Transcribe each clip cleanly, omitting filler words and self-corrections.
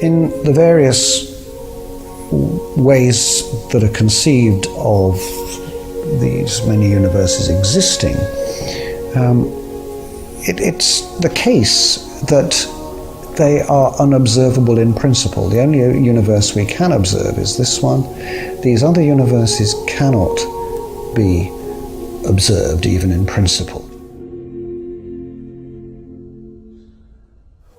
in the various ways that are conceived of these many universes existing, it's the case that they are unobservable in principle. The only universe we can observe is this one. These other universes cannot be observed even in principle.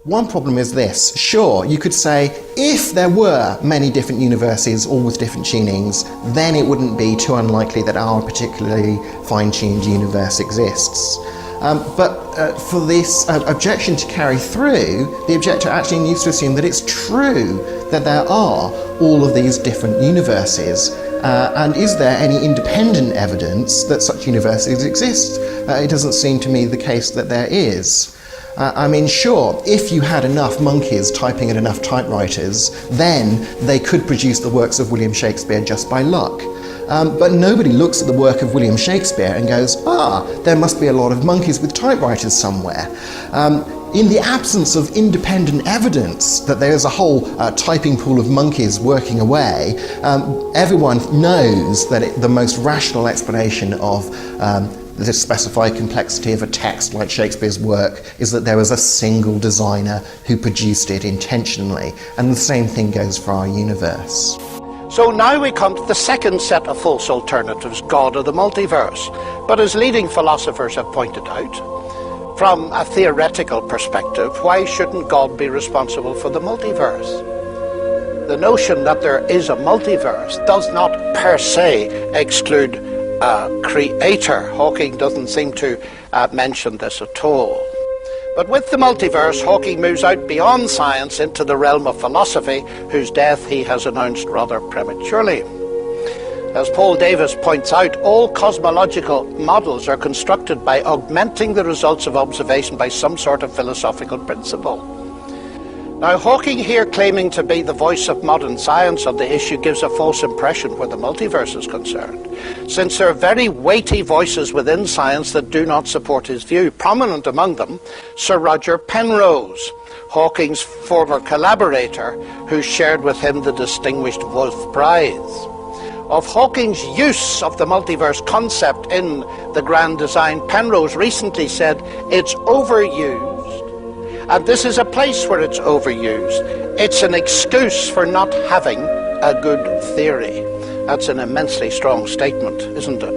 One problem is this. Sure, you could say if there were many different universes, all with different tunings, then it wouldn't be too unlikely that our particularly fine-tuned universe exists. But for this objection to carry through, the objector actually needs to assume that it's true that there are all of these different universes. And is there any independent evidence that such universes exist? It doesn't seem to me the case that there is. I mean, sure, if you had enough monkeys typing at enough typewriters, then they could produce the works of William Shakespeare just by luck. But nobody looks at the work of William Shakespeare and goes, there must be a lot of monkeys with typewriters somewhere. In the absence of independent evidence that there is a whole typing pool of monkeys working away, everyone knows that the most rational explanation of the specified complexity of a text like Shakespeare's work is that there was a single designer who produced it intentionally, and the same thing goes for our universe. So now we come to the second set of false alternatives, God or the multiverse. But as leading philosophers have pointed out, from a theoretical perspective, why shouldn't God be responsible for the multiverse? The notion that there is a multiverse does not per se exclude a creator. Hawking doesn't seem to mention this at all. But with the multiverse, Hawking moves out beyond science into the realm of philosophy, whose death he has announced rather prematurely. As Paul Davies points out, all cosmological models are constructed by augmenting the results of observation by some sort of philosophical principle. Now, Hawking here, claiming to be the voice of modern science on the issue, gives a false impression where the multiverse is concerned, since there are very weighty voices within science that do not support his view. Prominent among them, Sir Roger Penrose, Hawking's former collaborator, who shared with him the distinguished Wolf Prize. Of Hawking's use of the multiverse concept in the grand design, Penrose recently said, "It's overused. And this is a place where it's overused. It's an excuse for not having a good theory." That's an immensely strong statement, isn't it?